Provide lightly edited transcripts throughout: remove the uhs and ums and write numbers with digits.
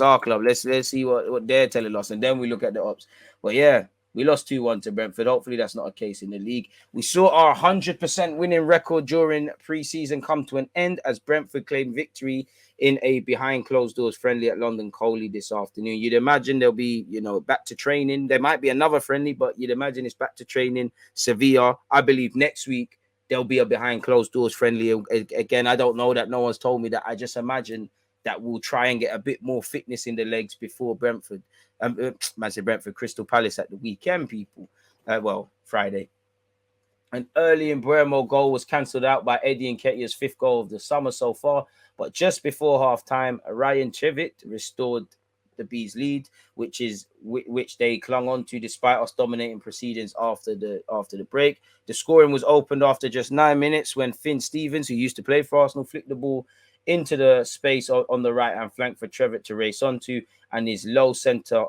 our club. Let's see what they're telling us, and then we look at the ups. But yeah, we lost 2-1 to Brentford. Hopefully, that's not a case in the league. We saw our 100% winning record during pre-season come to an end as Brentford claimed victory in a behind closed doors friendly at London Coley this afternoon. You'd imagine they'll be, back to training. There might be another friendly, but you'd imagine it's back to training. Sevilla, I believe next week there'll be a behind closed doors friendly again. I don't know that. No one's told me that. I just imagine that will try and get a bit more fitness in the legs before Brentford. Man said Brentford, Crystal Palace at the weekend, people. Friday. An early in Bremo goal was cancelled out by Eddie Nketiah's fifth goal of the summer so far. But just before half-time, Ryan Chivit restored the Bees' lead, which they clung on to despite us dominating proceedings after the break. The scoring was opened after just 9 minutes when Finn Stevens, who used to play for Arsenal, flicked the ball into the space on the right-hand flank for Trevor to race onto, and his low centre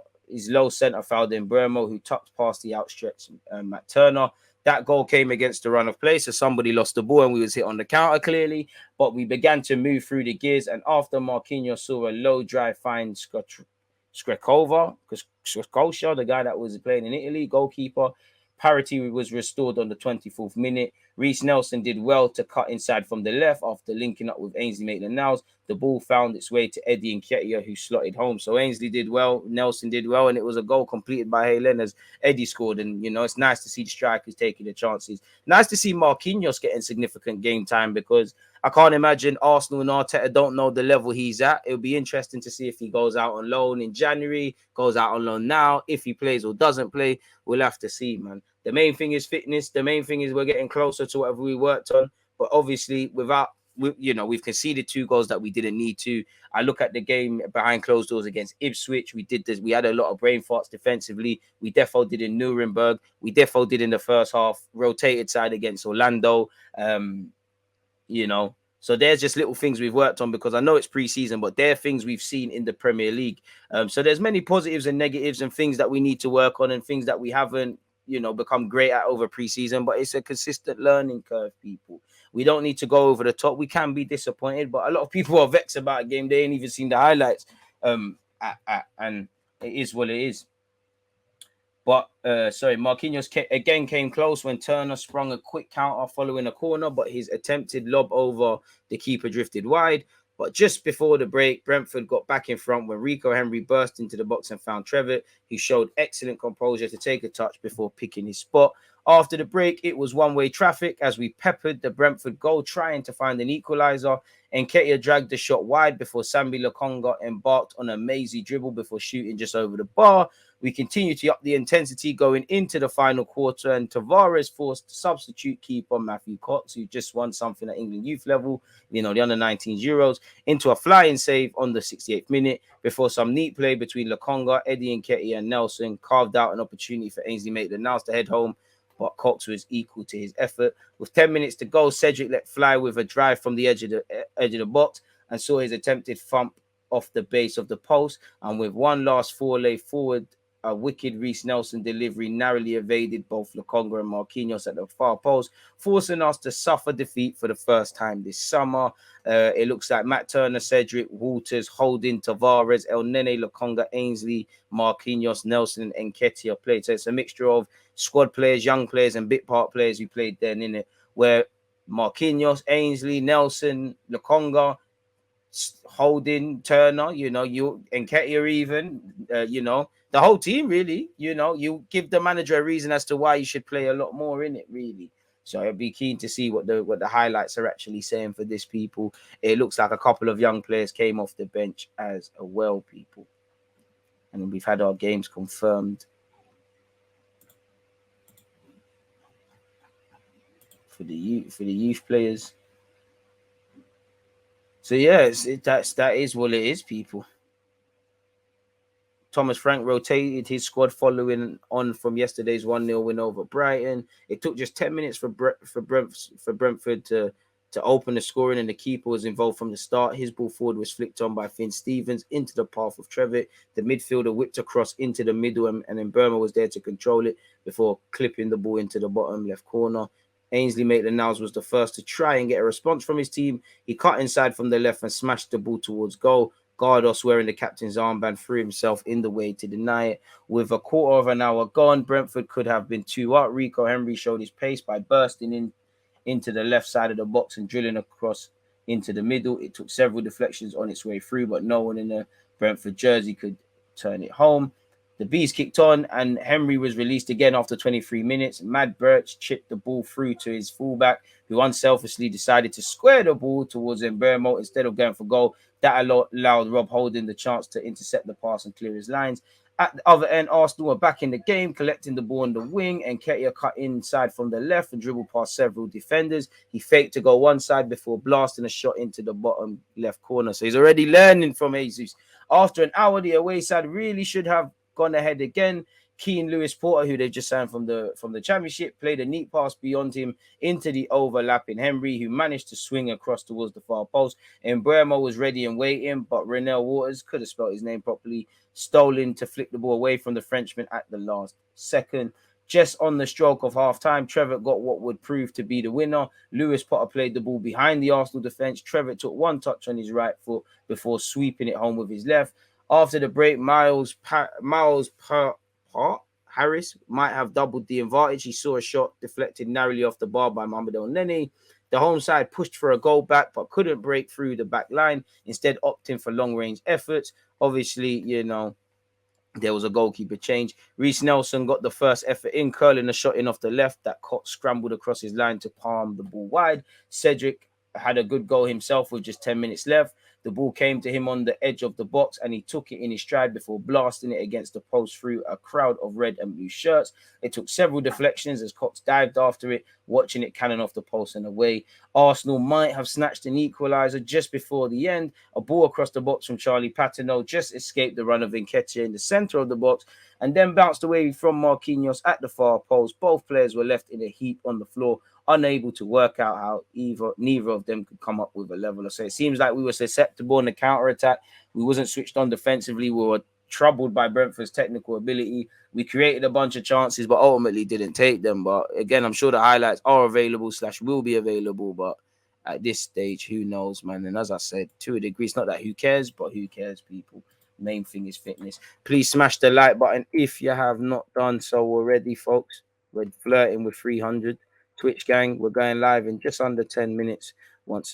fouled in Bremo, who tucked past the outstretched Matt Turner. That goal came against the run of play, so somebody lost the ball and we was hit on the counter clearly, but we began to move through the gears, and after Marquinhos saw a low drive find Skrekova, the guy that was playing in Italy, goalkeeper, parity was restored on the 24th minute. Reece Nelson did well to cut inside from the left after linking up with Ainsley Maitland-Niles. The ball found its way to Eddie Nketiah, who slotted home. So Ainsley did well, Nelson did well, and it was a goal completed by Halen as Eddie scored. And, it's nice to see the strikers taking the chances. Nice to see Marquinhos getting significant game time, because I can't imagine Arsenal and Arteta don't know the level he's at. It'll be interesting to see if he goes out on loan in January, goes out on loan now. If he plays or doesn't play, we'll have to see, man. The main thing is fitness. The main thing is we're getting closer to whatever we worked on. But obviously, we've conceded 2 goals that we didn't need to. I look at the game behind closed doors against Ipswich. We did this. We had a lot of brain farts defensively. We defo did in Nuremberg. We defo did in the first half. Rotated side against Orlando. So there's just little things we've worked on, because I know it's pre-season, but they're things we've seen in the Premier League. So there's many positives and negatives and things that we need to work on and things that we haven't, become great at over pre-season, but it's a consistent learning curve, people. We don't need to go over the top. We can be disappointed, but a lot of people are vexed about a game. They ain't even seen the highlights. And it is what it is. But, Marquinhos again came close when Turner sprung a quick counter following a corner, but his attempted lob over the keeper drifted wide. But just before the break, Brentford got back in front when Rico Henry burst into the box and found Trevitt, who showed excellent composure to take a touch before picking his spot. After the break, it was one-way traffic as we peppered the Brentford goal, trying to find an equaliser. Nketiah dragged the shot wide before Sambi Lokonga embarked on a mazy dribble before shooting just over the bar. We continued to up the intensity going into the final quarter, and Tavares forced substitute keeper Matthew Cox, who just won something at England youth level, the under-19s Euros, into a flying save on the 68th minute before some neat play between Lokonga, Eddie Nketiah, and Nelson carved out an opportunity for Ainsley Maitland-Niles to head home, but Cox was equal to his effort. With 10 minutes to go, Cedric let fly with a drive from the edge of the box and saw his attempted thump off the base of the post. And with one last four-lay forward, a wicked Reece Nelson delivery narrowly evaded both Lokonga and Marquinhos at the far post, forcing us to suffer defeat for the first time this summer. It looks like Matt Turner, Cedric, Walters, Holding, Tavares, El Nene, Lokonga, Ainsley, Marquinhos, Nelson, and Nketiah played. So it's a mixture of squad players, young players, and bit part players who played then, in it, where Marquinhos, Ainsley, Nelson, Lokonga, Holding, Turner, you Nketiah even, the whole team really, you give the manager a reason as to why you should play a lot more in it, really. So I'd be keen to see what the highlights are actually saying for this, people. It looks like a couple of young players came off the bench as well, people. And we've had our games confirmed for the youth players. So yeah, that is what it is, people. Thomas Frank rotated his squad following on from yesterday's 1-0 win over Brighton. It took just 10 minutes for Brentford to open the scoring, and the keeper was involved from the start. His ball forward was flicked on by Finn Stevens into the path of Trevitt. The midfielder whipped across into the middle, and then Burma was there to control it before clipping the ball into the bottom left corner. Ainsley Maitland-Niles was the first to try and get a response from his team. He cut inside from the left and smashed the ball towards goal, Gardos, wearing the captain's armband, threw himself in the way to deny it. With a quarter of an hour gone, Brentford could have been 2 up. Rico Henry showed his pace by bursting into the left side of the box and drilling across into the middle. It took several deflections on its way through, but no one in the Brentford jersey could turn it home. The bees kicked on, and Henry was released again after 23 minutes. Mad Birch chipped the ball through to his fullback, who unselfishly decided to square the ball towards Mbermo instead of going for goal. That allowed Rob Holding the chance to intercept the pass and clear his lines. At the other end, Arsenal were back in the game, collecting the ball on the wing, and Ketia cut inside from the left and dribbled past several defenders. He faked to go one side before blasting a shot into the bottom left corner. So he's already learning from Jesus. After an hour, the away side really should have gone ahead again. Keane Lewis Porter, who they've just signed from the championship, played a neat pass beyond him into the overlapping Henry, who managed to swing across towards the far post. And Burmo was ready and waiting, but Renell Waters, could have spelled his name properly, stolen to flick the ball away from the Frenchman at the last second. Just on the stroke of half-time, Trevor got what would prove to be the winner. Lewis Potter played the ball behind the Arsenal defence. Trevor took one touch on his right foot before sweeping it home with his left. After the break, Miles Harris might have doubled the advantage. He saw a shot deflected narrowly off the bar by Mohamed El Neni. The home side pushed for a goal back, but couldn't break through the back line, instead opting for long-range efforts. Obviously, there was a goalkeeper change. Reece Nelson got the first effort in, curling a shot in off the left that scrambled across his line to palm the ball wide. Cedric had a good goal himself with just 10 minutes left. The ball came to him on the edge of the box, and he took it in his stride before blasting it against the post through a crowd of red and blue shirts. It took several deflections as Cox dived after it, watching it cannon off the post and away. Arsenal might have snatched an equaliser just before the end. A ball across the box from Charlie Patino just escaped the run of Nketiah in the centre of the box and then bounced away from Marquinhos at the far post. Both players were left in a heap on the floor, unable to work out how neither of them could come up with a leveler. So it seems like we were susceptible in the counter-attack. We wasn't switched on defensively. We were troubled by Brentford's technical ability. We created a bunch of chances, but ultimately didn't take them. But again, I'm sure the highlights are available / will be available. But at this stage, who knows, man? And as I said, to a degree, it's not that who cares, but who cares, people. Main thing is fitness. Please smash the like button if you have not done so already, folks. We're flirting with 300. Twitch gang, we're going live in just under 10 minutes once again.